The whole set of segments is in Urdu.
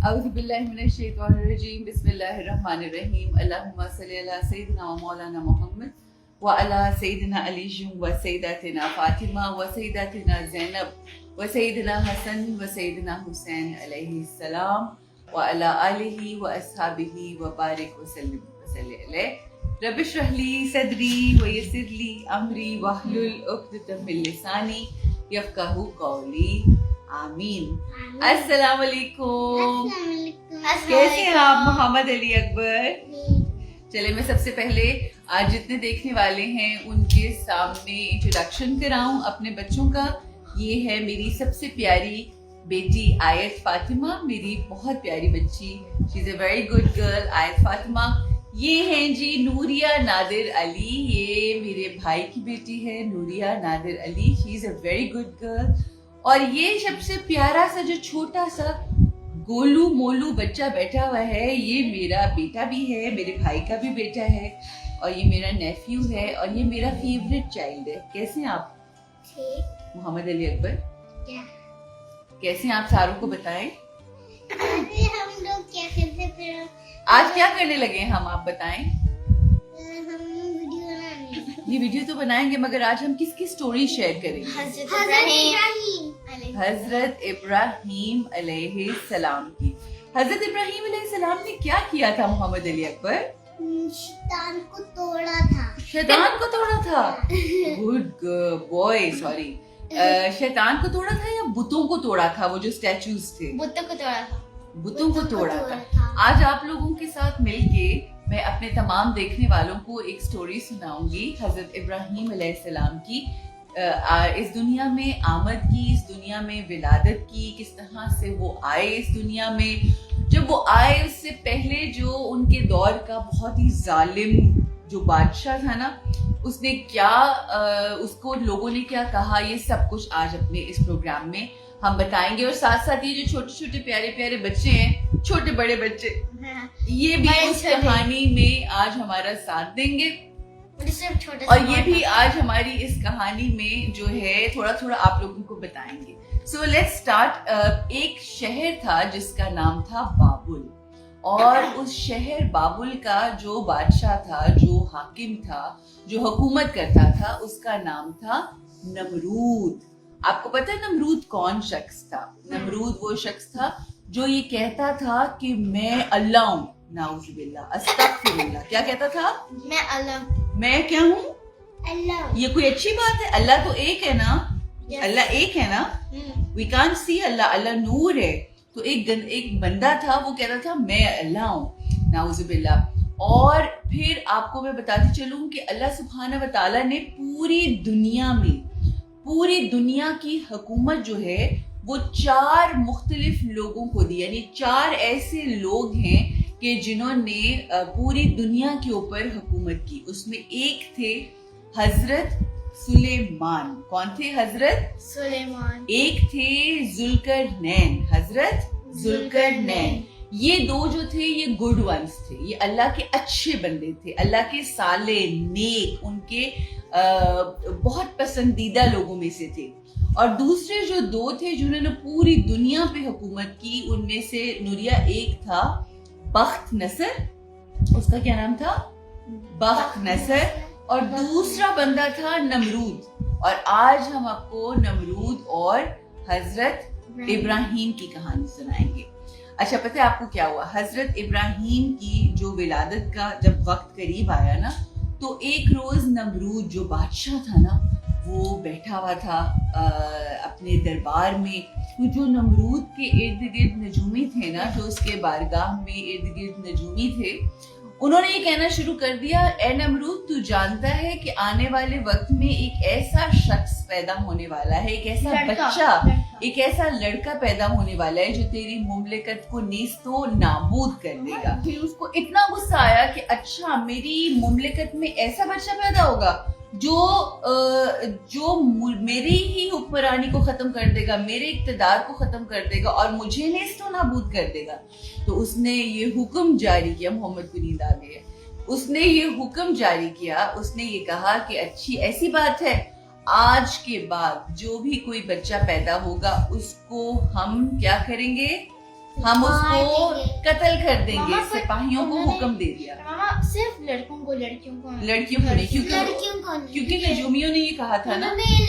اعوذ باللہ من الشیطان الرجیم بسم اللہ الرحمن الرحیم اللہم صلی علی سیدنا و مولانا محمد وعلی سیدنا علی و سیداتنا فاطمہ و سیداتنا زینب و سیدنا حسن و سیدنا حسین علیہ السلام وعلی آلہ و اصحابہ و بارک وسلم وصلی علیہ رب اشرح لی صدری و یسر لی امری واحلل عقدۃ من لسانی یفقہوا قولی آمین. السلام علیکم. کیسے ہیں آپ محمد علی اکبر؟ چلے میں سب سے پہلے آج جتنے دیکھنے والے ہیں ان کے سامنے انٹروڈکشن کراؤں اپنے بچوں کا. یہ ہے میری سب سے پیاری بیٹی آیت فاطمہ، میری بہت پیاری بچی. شی از اے ویری گڈ گرل آیت فاطمہ. یہ ہیں جی نوریہ نادر علی، یہ میرے بھائی کی بیٹی ہے نوریہ نادر علی. شی از اے ویری گڈ گرل. اور یہ سب سے پیارا سا جو چھوٹا سا گولو مولو بچہ بیٹھا ہوا ہے، یہ میرا بیٹا بھی ہے، میرے بھائی کا بھی بیٹا ہے، اور یہ میرا نیفیو ہے، اور یہ میرا فیوریٹ چائلڈ ہے. کیسے ہیں آپ محمد علی اکبر؟ کیسے ہیں آپ؟ ساروں کو بتائیں ہم لوگ کیا کرتے پھر آج کیا کرنے لگے ہیں ہم، آپ بتائیں. ہم ویڈیو بنانے. یہ ویڈیو تو بنائیں گے، مگر آج ہم کس کی سٹوری شیئر کریں گے؟ حضرت ابراہیم علیہ السلام کی. حضرت ابراہیم علیہ السلام نے کیا کیا تھا محمد علی اکبر؟ شیطان کو توڑا تھا. شیطان کو توڑا تھا. Good boy. سوری، شیطان کو توڑا تھا یا بتوں کو توڑا تھا؟ وہ جو اسٹیچوز تھے بتوں کو توڑا تھا. بتوں کو توڑا تھا. آج آپ لوگوں کے ساتھ مل کے میں اپنے تمام دیکھنے والوں کو ایک سٹوری سناؤں گی حضرت ابراہیم علیہ السلام کی، اس دنیا میں آمد کی، اس دنیا میں ولادت کی، کس طرح سے وہ آئے اس دنیا میں. جب وہ آئے اس سے پہلے جو ان کے دور کا بہت ہی ظالم جو بادشاہ تھا نا، اس نے کیا اس کو لوگوں نے کیا کہا، یہ سب کچھ آج اپنے اس پروگرام میں ہم بتائیں گے. اور ساتھ ساتھ یہ جو چھوٹے چھوٹے پیارے پیارے بچے ہیں، چھوٹے بڑے بچے، یہ بھی اس کہانی میں آج ہمارا ساتھ دیں گے، اور یہ بھی آج ہماری اس کہانی میں جو ہے تھوڑا تھوڑا آپ لوگوں کو بتائیں گے. So let's start. ایک شہر تھا جس کا نام تھا بابل، اور اس شہر بابل کا جو بادشاہ تھا، جو حاکم تھا، جو حکومت کرتا تھا، اس کا نام تھا نمرود. آپ کو پتہ ہے نمرود کون شخص تھا؟ نمرود وہ شخص تھا جو یہ کہتا تھا کہ میں اللہ ہوں. نعوذ باللہ، استغفر اللہ. کیا کہتا تھا؟ میں اللہ. میں کیا ہوں؟ اللہ. یہ کوئی اچھی بات ہے؟ اللہ تو ایک ہے نا، اللہ ایک ہے نا. وی کانٹ سی اللہ، اللہ نور ہے. تو ایک بندہ تھا، وہ کہتا تھا میں اللہ ہوں. نعوذ باللہ. اور پھر آپ کو میں بتاتی چلوں کہ اللہ سبحانہ و تعالیٰ نے پوری دنیا کی حکومت جو ہے وہ 4 مختلف لوگوں کو دی. یعنی 4 ایسے لوگ ہیں کہ جنہوں نے پوری دنیا کے اوپر حکومت کی. اس میں ایک تھے حضرت سلیمان. کون تھے؟ حضرت سلیمان. ایک تھے ذوالقرنین، حضرت ذوالقرنین. یہ 2 جو تھے یہ گڈ ونس تھے، یہ اللہ کے اچھے بندے تھے، اللہ کے صالح نیک، ان کے بہت پسندیدہ لوگوں میں سے تھے. اور دوسرے جو 2 تھے جنہوں نے پوری دنیا پہ حکومت کی، ان میں سے نوریہ ایک تھا بخت نصر. اس کا کیا نام تھا؟ بخت نصر. اور دوسرا بندہ تھا نمرود. اور آج ہم آپ کو نمرود اور حضرت ابراہیم کی کہانی سنائیں گے. اچھا، پتہ ہے آپ کو کیا ہوا؟ حضرت ابراہیم کی جو ولادت کا جب وقت قریب آیا نا، تو ایک روز نمرود جو بادشاہ تھا نا، وہ بیٹھا ہوا تھا اپنے دربار میں. جو نمرود کے ارد گرد نجومی تھے نا، جو اس کے بارگاہ میں ارد گرد نجومی تھے، انہوں نے یہ کہنا شروع کر دیا، اے نمرود، تو جانتا ہے کہ آنے والے وقت میں ایک ایسا شخص پیدا ہونے والا ہے، ایک ایسا بچہ، ایک ایسا لڑکا پیدا ہونے والا ہے جو تیری مملکت کو نیست و نابود کر دے گا. پھر اس کو اتنا غصہ آیا کہ اچھا، میری مملکت میں ایسا بچہ پیدا ہوگا جو میری ہی حکمرانی کو ختم کر دے گا، میرے اقتدار کو ختم کر دے گا اور مجھے نیست و نابود کر دے گا. تو اس نے یہ حکم جاری کیا. محمد کو نیند آ گئی ہے. اس نے یہ حکم جاری کیا، اس نے یہ کہا کہ اچھی ایسی بات ہے، آج کے بعد جو بھی کوئی بچہ پیدا ہوگا اس کو ہم کیا کریں گے؟ ہم اس کو قتل کر دیں گے. ماما سپاہیوں کو حکم دے دیا. ماما صرف لڑکوں کو لڑکیوں کو لڑکیوں کو نہیں, کیونکہ نجومیوں نے یہ کہا تھا نا, لڑکی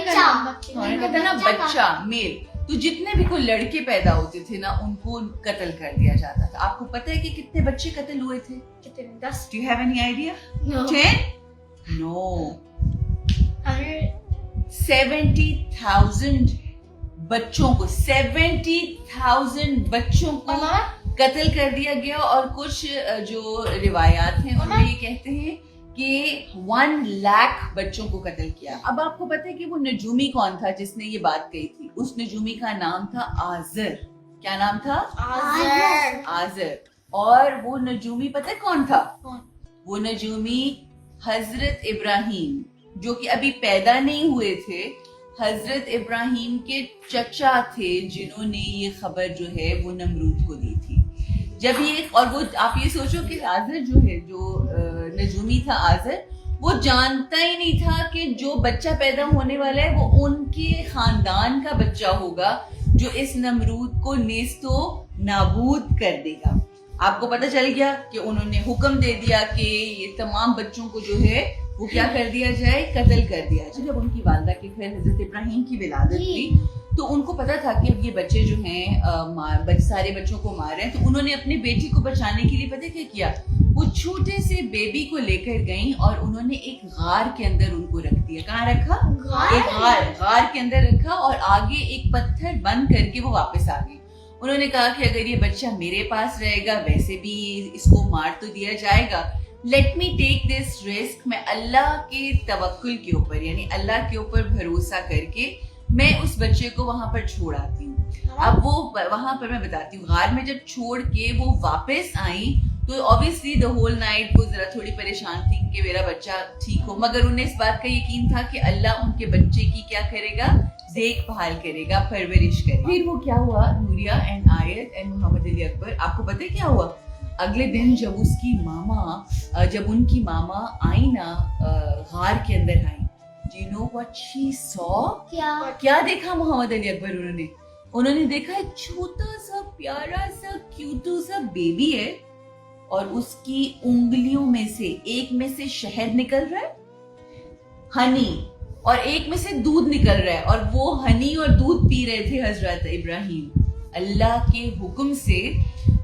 کا نام انہوں نے کہا تھا نا بچہ میل, تو جتنے بھی کوئی لڑکے پیدا ہوتے تھے نا ان کو قتل کر دیا جاتا تھا. آپ کو پتہ ہے کہ کتنے بچے قتل ہوئے تھے؟ کتنے 10 Do you have any idea? 10? No. 70,000 بچوں کو 70,000 بچوں کو قتل کر دیا گیا. اور کچھ جو روایات ہیں ان میں یہ کہتے ہیں کہ 1 لاکھ بچوں کو قتل کیا. اب آپ کو پتہ ہے کہ وہ نجومی کون تھا جس نے یہ بات کہی تھی؟ اس نجومی کا نام تھا آزر. کیا نام تھا؟ آزر. اور وہ نجومی پتہ ہے کون تھا؟ وہ نجومی حضرت ابراہیم, جو کہ ابھی پیدا نہیں ہوئے تھے, حضرت ابراہیم کے چچا تھے جنہوں نے یہ خبر جو ہے وہ نمرود کو دی تھی. جب یہ, اور وہ آپ یہ سوچو کہ آزر جو ہے, جو نجومی تھا آزر, وہ جانتا ہی نہیں تھا کہ جو بچہ پیدا ہونے والا ہے وہ ان کے خاندان کا بچہ ہوگا جو اس نمرود کو نیست و نابود کر دے گا. آپ کو پتہ چل گیا کہ انہوں نے حکم دے دیا کہ یہ تمام بچوں کو جو ہے وہ کیا کر دیا جائے, قتل کر دیا جائے. جب ان کی والدہ کی پھر حضرت ابراہیم کی ولادت ہوئی تو ان کو پتا تھا کہ اب یہ بچے جو ہیں سارے بچوں کو مار رہے ہیں, تو انہوں نے اپنی بیٹی کو بچانے کے لیے پتہ کیا کیا, وہ چھوٹے سے بیبی کو لے کر گئیں اور انہوں نے ایک غار کے اندر ان کو رکھ دیا. کہاں رکھا؟ ایک غار کے اندر رکھا, اور آگے ایک پتھر بند کر کے وہ واپس آ گئی. انہوں نے کہا کہ اگر یہ بچہ میرے پاس رہے گا, ویسے بھی اس کو مار تو دیا جائے گا, let me take this risk, میں اللہ کے توکل کے اوپر یعنی اللہ کے اوپر بھروسہ کر کے میں اس بچے کو وہاں پر چھوڑ آتی ہوں. اب وہ وہاں پر میں بتاتی ہوں, غار میں جب چھوڑ کے وہ واپس آئیں تو obviously the whole night وہ ذرا تھوڑی پریشان تھی کہ میرا بچہ ٹھیک ہو, مگر انہیں اس بات کا یقین تھا کہ اللہ ان کے بچے کی کیا کرے گا, دیکھ بھال کرے گا, پرورش کرے گا. پھر وہ کیا ہوا, نوریہ اینڈ آیت اینڈ محمد علی اکبر, آپ کو پتہ ہے کیا ہوا؟ اگلے دن جب اس کی ماما, جب ان کی ماما آئی نا غار کے اندر آئی, do you know what she saw? کیا دیکھا محمد علی اکبر انہوں نے دیکھا ایک چھوٹا سا پیارا سا کیوٹو سا بیبی ہے, اور اس کی انگلیوں میں سے ایک میں سے شہد نکل رہا ہے, ہنی, اور ایک میں سے دودھ نکل رہا ہے, اور وہ ہنی اور دودھ پی رہے تھے حضرت ابراہیم. اللہ کے حکم سے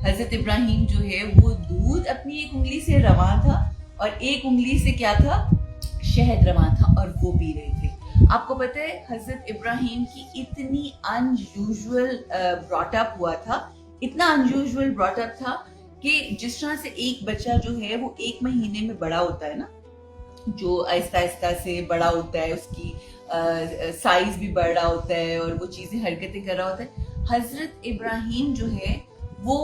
حضرت ابراہیم جو ہے وہ دودھ اپنی ایک انگلی سے رواں تھا اور ایک انگلی سے کیا تھا, شہد رواں تھا, اور وہ پی رہے تھے. آپ کو پتہ ہے حضرت ابراہیم کی اتنی انیوژول براٹ اپ ہوا تھا, اتنا انیوژول براٹ اپ تھا کہ جس طرح سے ایک بچہ جو ہے وہ 1 مہینے میں بڑا ہوتا ہے نا, جو آہستہ آہستہ سے بڑا ہوتا ہے, اس کی سائز بھی بڑھ رہا ہوتا ہے اور وہ چیزیں حرکتیں کر رہا ہوتا ہے, حضرت ابراہیم جو ہے وہ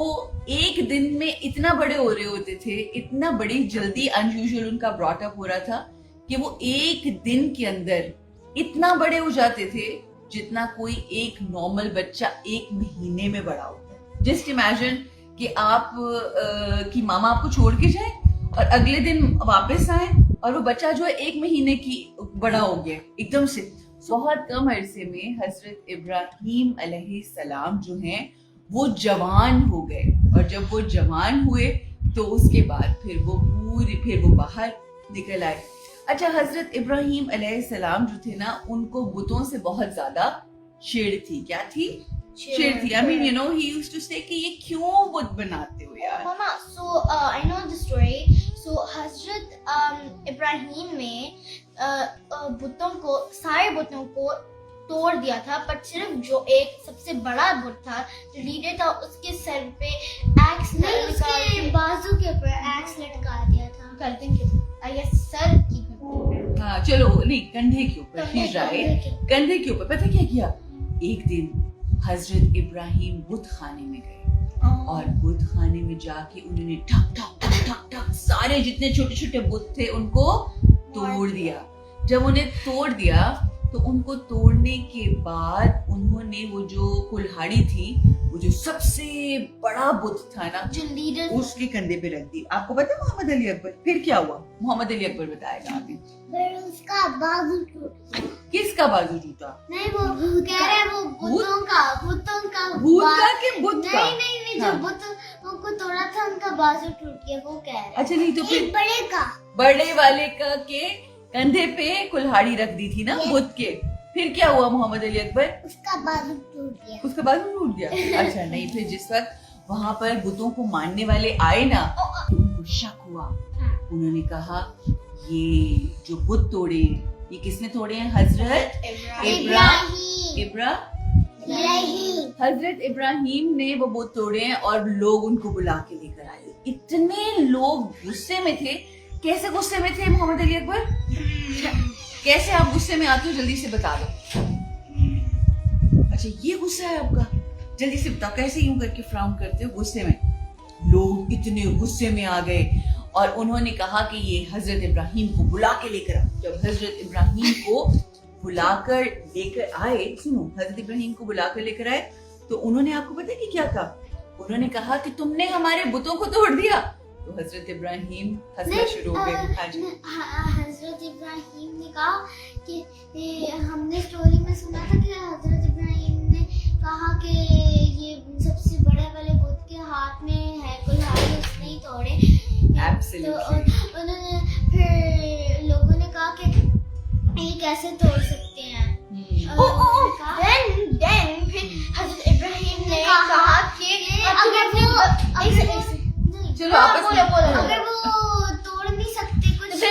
ایک دن میں اتنا بڑے ہو رہے ہوتے تھے, اتنا بڑی جلدی انیوژول ان کا براٹ اپ ہو رہا تھا کہ وہ ایک دن کے اندر اتنا بڑے ہو جاتے تھے جتنا کوئی ایک نارمل بچہ 1 مہینے میں بڑا ہوتا ہے. جسٹ امیجن کہ آپ کی ماما آپ کو چھوڑ کے جائیں اور اگلے دن واپس آئیں اور وہ بچہ جو ہے 1 مہینے کی بڑا ہو گیا ایک دم سے. بہت کم عرصے میں حضرت ابراہیم علیہ السلام جو ہیں وہ جوان ہو گئے, اور جب وہ جوان ہوئے تو اس کے بعد پھر وہ باہر نکل آئے. اچھا, حضرت ابراہیم علیہ السلام جو تھے نا, ان کو بتوں سے بہت زیادہ چھیڑ تھی. کیا تھی؟ چھیڑ تھی. I mean, you know, he used to say کہ یہ کیوں بت بناتے ہو یار. Mama, so I know the story. So حضرت ابراہیم نے سارے بتوں کو توڑ دیا تھا, پر صرف جو ایک سب سے بڑا بت تھا, جو لیڈر تھا, اس کے سر پہ ایکس بازو کے اوپر ایکس لٹکا دیا تھا. کرتے ہیں سر کی, ہاں چلو نہیں, کندھے کے اوپر, کندھے کے اوپر. پتہ کیا کیا, ایک دن حضرت ابراہیم بت خانے میں گئے, اور بت خانے میں جا کے انہوں نے ٹھک ٹھک ٹھک ٹھک ٹھک سارے جتنے چھوٹے چھوٹے بت تھے ان کو توڑ دیا. جب انہیں توڑ دیا تو ان کو توڑنے کے بعد انہوں نے وہ جو کلہاڑی تھی وہ جو سب سے بڑا بت تھا نا جو لیڈر اس کے کندھے پہ رکھ دی. آپ کو پتا محمد علی اکبر پھر کیا ہوا؟ محمد علی اکبر بتائے گا آگے. پھر اس کا بازو ٹوٹ گیا. کس کا بازو ٹوٹا؟ نہیں وہ کہہ رہے ہیں وہ بتوں کا بھوت کا کہ بت کا؟ نہیں جو بتوں کو توڑا تھا ان کا بازو ٹوٹ گیا وہ کہہ رہے ہیں. اچھا نہیں تو پھر بڑے کا بڑے والے کا کے کندھے پہ کلہاڑی رکھ دی تھی نا بت کے. پھر کیا ہوا محمد علی اکبر؟ اس کا بازو ٹوٹ گیا. اس کا بازو ٹوٹ گیا. اچھا نہیں پھر جس وقت وہاں پر بتوں کو ماننے والے آئے نا تو ان کو شک ہوا. انہوں نے کہا یہ جو بت توڑے یہ کس نے توڑے ہیں؟ حضرت حضرت ابراہیم نے وہ بت توڑے ہیں اور لوگ ان کو بلا کے لے کر آئے. اتنے لوگ غصے میں تھے. کیسے غصے میں تھے محمد علی اکبر؟ کیسے آپ غصے میں آتے ہو جلدی سے بتا دو. اچھا یہ غصہ ہے آپ کا، جلدی سے بتاؤ کیسے یوں کر کے فراؤن کرتے ہو غصے میں؟ لوگ اتنے غصے میں آ گئے اور انہوں نے کہا کہ یہ حضرت ابراہیم کو بلا کے لے کر آؤ. جب حضرت ابراہیم کو بلا کر لے کر آئے، سنو حضرت ابراہیم کو بلا کر لے کر آئے تو انہوں نے آپ کو پتہ کہ کیا کہا؟ انہوں نے کہا کہ تم نے ہمارے بتوں کو توڑ دیا. تو حضرت ابراہیم ہنسنا شروع ہو گئے. حضرت ابراہیم نے کہا کہ ہم نے اسٹوری میں سنا تھا کہ حضرت ابراہیم نے کہا کہ یہ سب سے بڑے والے بت کے ہاتھ میں ہے کلہاڑی اس نے ہی توڑے. تو انہوں نے پھر لوگوں نے کہا کہ یہ کیسے توڑ سکتے ہیں. حضرت ابراہیم نے کہا کہ چلو آپس میں اگر وہ توڑ نہیں سکتے کچھ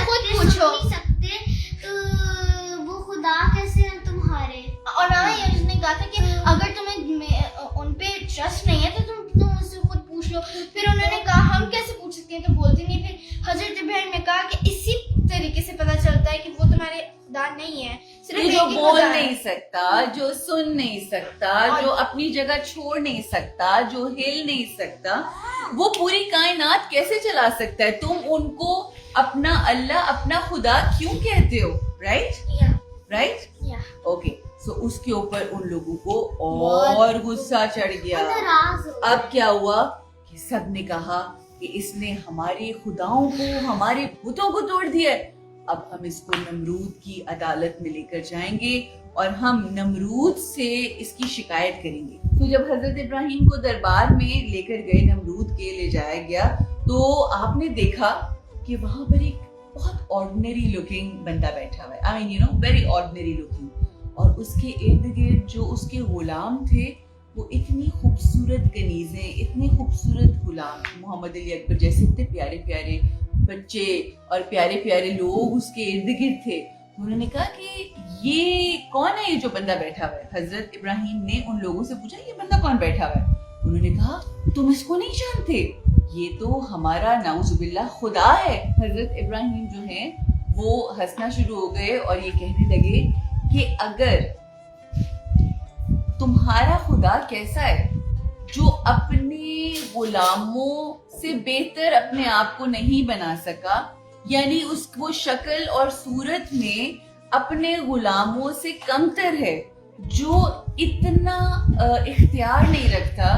خود پوچھو سکتے تو وہ خدا کیسے ہیں تمہارے. اور اس نے کہا تھا کہ اگر تمہیں ان پہ ٹرسٹ نہیں ہے تو تم مجھ سے خود پوچھ لو. پھر انہوں نے کہا ہم کیسے پوچھ سکتے ہیں تو بولتے نہیں. پھر حضرت ابراہیم نے کہا کہ اسی طریقے سے پتا چلتا ہے کہ وہ تمہارے خدا نہیں ہے. جو بول نہیں سکتا، جو سن نہیں سکتا، جو اپنی جگہ چھوڑ نہیں سکتا، جو ہل نہیں سکتا، وہ پوری کائنات کیسے چلا سکتا ہے؟ تم ان کو اپنا اللہ اپنا خدا کیوں کہتے ہو؟ Right okay. سو اس کے اوپر ان لوگوں کو اور غصہ چڑھ گیا. اب کیا ہوا کہ سب نے کہا کہ اس نے ہمارے خداؤں کو ہمارے بتوں کو توڑ دیا ہے. اب ہم اس کو نمرود کی عدالت میں لے کر جائیں گے اور ہم نمرود سے اس کی شکایت کریں گے. تو جب حضرت ابراہیم کو دربار میں لے کر گئے، نمرود کے لے جایا گیا، تو آپ نے دیکھا کہ وہاں پر ایک بہت آرڈنری لکنگ بندہ بیٹھا ہوا ہے. I mean you know very ordinary looking. اور اس کے ارد گرد جو اس کے غلام تھے وہ اتنی خوبصورت کنیزیں، اتنے خوبصورت غلام. محمد علی اکبر جیسے اتنے پیارے پیارے بچے اور پیارے پیارے لوگ اس کے ارد گرد تھے. انہوں نے کہا کہ یہ کون ہے یہ جو بندہ بیٹھا ہوا ہے؟ حضرت ابراہیم نے ان لوگوں سے پوچھا یہ بندہ کون بیٹھا ہوا ہے؟ انہوں نے کہا تم اس کو نہیں جانتے، یہ تو ہمارا نعوذ باللہ خدا ہے. حضرت ابراہیم جو ہیں وہ ہنسنا شروع ہو گئے اور یہ کہنے لگے کہ اگر تمہارا خدا کیسا ہے جو اپنے غلاموں سے بہتر اپنے آپ کو نہیں بنا سکا، یعنی وہ شکل اور صورت میں اپنے غلاموں سے کمتر ہے، جو اتنا اختیار نہیں رکھتا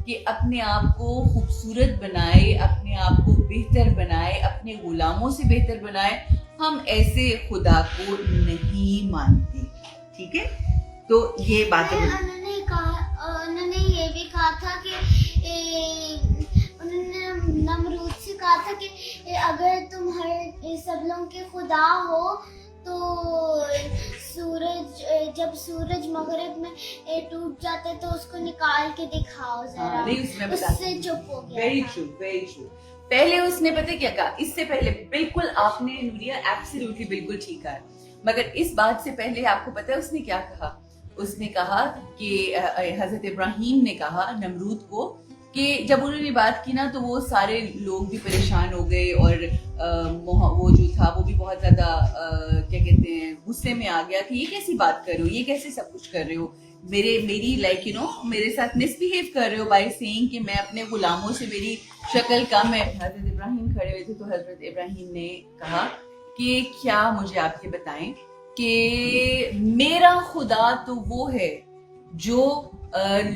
کہ اپنے آپ کو خوبصورت بنائے، اپنے آپ کو بہتر بنائے، اپنے غلاموں سے بہتر بنائے، ہم ایسے خدا کو نہیں مانتے. ٹھیک ہے، تو یہ باتیں انہوں نے یہ بھی کہا تھا کہ انہوں نے نمرود سے کہا تھا کہ اگر تم سب لوگوں کے خدا ہو تو جب سورج مغرب میں ٹوٹ جاتا ہے تو اس کو نکال کے دکھاؤ ذرا. اس سے چپ ہو گیا. Very true. پہلے اس نے پتہ کیا کہا؟ اس سے پہلے بالکل آپ نے نوریا ایبسلیوٹلی بالکل ٹھیک کہا، مگر اس بات سے پہلے آپ کو پتہ ہے اس نے کیا کہا؟ اس نے کہا کہ حضرت ابراہیم نے کہا نمرود کو کہ جب انہوں نے بات کی نا تو وہ سارے لوگ بھی پریشان ہو گئے اور وہ جو تھا وہ بھی بہت زیادہ کیا کہتے ہیں غصے میں آ گیا کہ یہ کیسی بات کر رہے ہو، یہ کیسے سب کچھ کر رہے ہو، میری لائک یو نو میرے ساتھ مس بہیو کر رہے ہو بائی سیئنگ کہ میں اپنے غلاموں سے میری شکل کم ہے. حضرت ابراہیم کھڑے ہوئے تھے تو حضرت ابراہیم نے کہا کہ کیا مجھے آپ یہ بتائیں کہ میرا خدا تو وہ ہے جو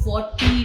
40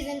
is an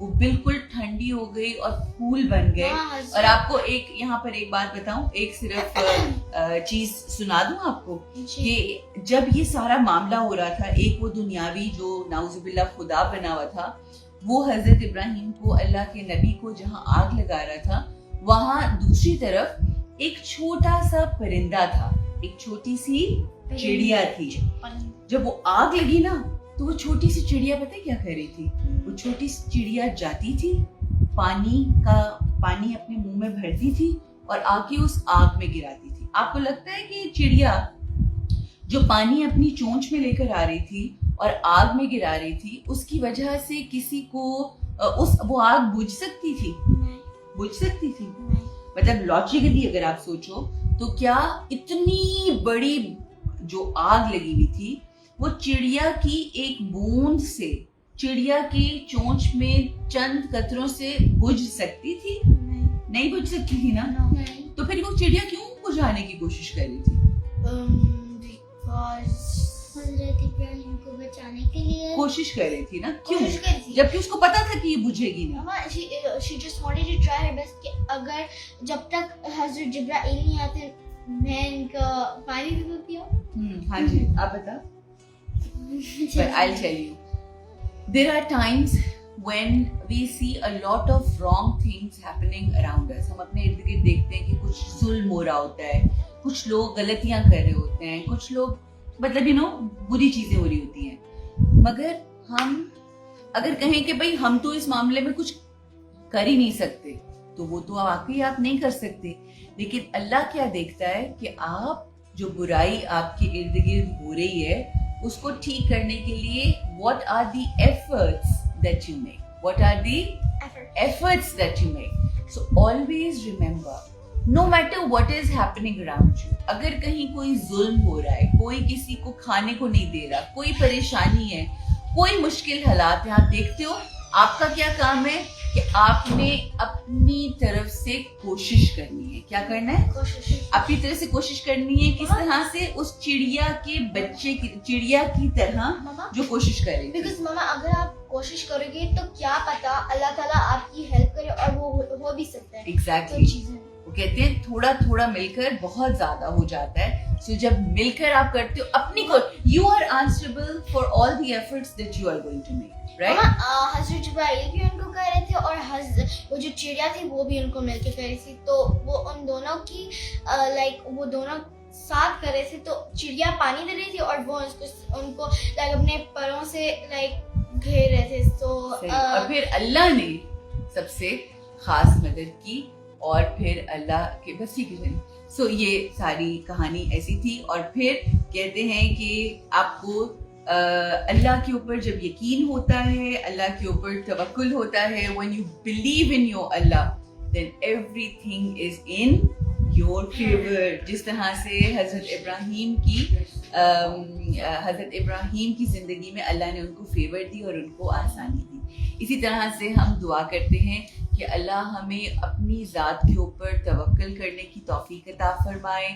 وہ بالکل ٹھنڈی ہو گئی اور پھول بن گئے. اور آپ کو ایک یہاں پر ایک بات بتاؤں, ایک صرف چیز سنا دوں آپ کو کہ جب یہ سارا معاملہ ہو رہا تھا, ایک وہ دنیاوی جو نعوذ باللہ خدا بنا ہوا تھا, وہ حضرت ابراہیم کو اللہ کے نبی کو جہاں آگ لگا رہا تھا, وہاں دوسری طرف ایک چھوٹا سا پرندہ تھا, ایک چھوٹی سی چڑیا تھی. جب وہ آگ لگی نا تو وہ چھوٹی سی چڑیا پتہ کیا کر رہی تھی, وہ چھوٹی سی چڑیا جاتی تھی, پانی اپنے منہ میں بھرتی تھی اور آ کے اس آگ میں گراتی تھی. آپ کو لگتا ہے کہ یہ چڑیا جو پانی اپنی چونچ میں لے کر آ رہی تھی اور آگ میں گرا رہی تھی, اس کی وجہ سے کسی کو وہ آگ بجھ سکتی تھی؟ بجھ سکتی تھی؟ مطلب لاجیکلی اگر آپ سوچو تو کیا اتنی بڑی جو آگ لگی ہوئی تھی وہ چڑیا کی ایک بوند سے, چڑیا کی چونچ میں چند قطروں سے بجھ سکتی تھی؟ نہیں بجھ سکتی تھی نا. تو پھر وہ چڑیا کیوں بجھانے کی کوشش کر رہی تھی؟ حضرت ابراہیم کو بچانے کے لیے کوشش کر رہی تھی نا. کیوں؟ جبکہ اس کو پتا تھا کہ یہ بجھے گی نہیں. she just wanted to try her best کہ اگر جب تک حضرت جبرائیل نہیں آتے میں ان کا پانی بھی پیوں. ہاں جی, آپ بتا. But I'll tell you, there are times when we see a lot of wrong things happening around us. ہم اپنے ارد گرد دیکھتے ہیں کہ کچھ ظلم ہو رہا ہوتا ہے, کچھ لوگ غلطیاں کر رہے ہوتے ہیں, کچھ لوگ مطلب بری چیزیں ہو رہی ہوتی ہیں, مگر ہم اگر کہیں کہ بھائی ہم تو اس معاملے میں کچھ کر ہی نہیں سکتے, تو وہ تو واقعی آپ نہیں کر سکتے. لیکن اللہ کیا دیکھتا ہے کہ آپ جو برائی آپ کے ارد گرد ہو رہی ہے اس کو ٹھیک کرنے کے لیے what are the efforts that you make, what are the efforts that you make. So always remember, no matter what is happening around you, اگر کہیں کوئی ظلم ہو رہا ہے, کوئی کسی کو کھانے کو نہیں دے رہا, کوئی پریشانی ہے, کوئی مشکل حالات ہیں, آپ دیکھتے ہو آپ کا کیا کام ہے کہ آپ نے اپنی طرف سے کوشش کرنی ہے. کیا کرنا ہے؟ اپنی طرف سے کوشش کرنی ہے. کس طرح سے؟ اس چڑیا کے بچے کی, چڑیا کی طرح جو کوشش کرے. بیکاز ماما اگر آپ کوشش کرو گے تو کیا پتا اللہ تعالیٰ آپ کی ہیلپ کرے اور وہ ہو بھی سکتا ہے. ایگزیکٹلی, وہ کہتے ہیں تھوڑا تھوڑا مل کر بہت زیادہ ہو جاتا ہے. سو جب مل کر آپ کرتے ہو اپنی کو, you are answerable for all the efforts that you are going to make. Hazrat Jibrail بھی ان کو کہہ رہے تھے اور وہ جو چڑیا تھی وہ بھی ان کو مل کے کہہ رہی تھی, تو وہ ان دونوں کی وہ دونوں ساتھ کر رہے تھے. تو چڑیا پانی دے رہی تھی اور وہ ان کو اپنے پروں سے گھیر رہے تھے. تو اور پھر اللہ نے سب سے خاص مدد کی اور پھر اللہ کے بس ٹھیک ہے. سو یہ ساری کہانی ایسی تھی. اور پھر کہتے ہیں کہ آپ کو اللہ کے اوپر جب یقین ہوتا ہے, اللہ کے اوپر توکل ہوتا ہے, when you believe in your Allah, then everything is in your favor. جس طرح سے حضرت ابراہیم کی زندگی میں اللہ نے ان کو فیور دی اور ان کو آسانی دی, اسی طرح سے ہم دعا کرتے ہیں کہ اللہ ہمیں اپنی ذات کے اوپر توکل کرنے کی توفیق عطا فرمائے.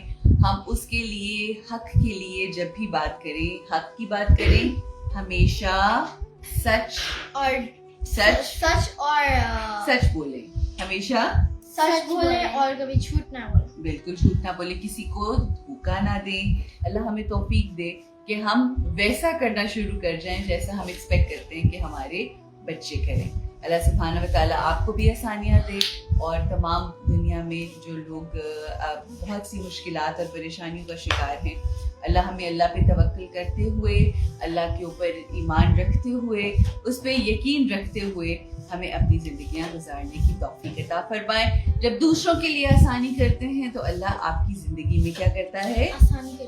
ہم اس کے لیے, حق کے لیے جب بھی بات کریں, حق کی بات کریں, ہمیشہ سچ بولیں, ہمیشہ سچ بولیں اور کبھی جھوٹ نہ بولیں. بالکل جھوٹ نہ بولیں, کسی کو دھوکہ نہ دیں. اللہ ہمیں توفیق دے کہ ہم ویسا کرنا شروع کر جائیں جیسا ہم ایکسپیکٹ کرتے ہیں کہ ہمارے بچے کریں. اللہ سبحانہ و تعالیٰ آپ کو بھی آسانیاں دے اور تمام دنیا میں جو لوگ بہت سی مشکلات اور پریشانیوں کا شکار ہیں, اللہ ہمیں اللہ پہ توکل کرتے ہوئے, اللہ کے اوپر ایمان رکھتے ہوئے, اس پہ یقین رکھتے ہوئے ہمیں اپنی زندگیاں گزارنے کی توفیق عطا فرمائے. جب دوسروں کے لیے آسانی کرتے ہیں تو اللہ آپ کی زندگی میں کیا کرتا ہے؟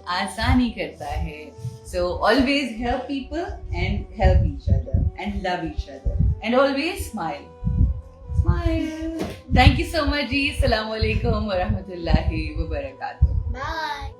آسانی کرتا ہے. So always help people and help each other and love each other and always smile. Smile. Thank you so much ji. Assalamu alaikum wa rahmatullahi wa barakatuh. Bye.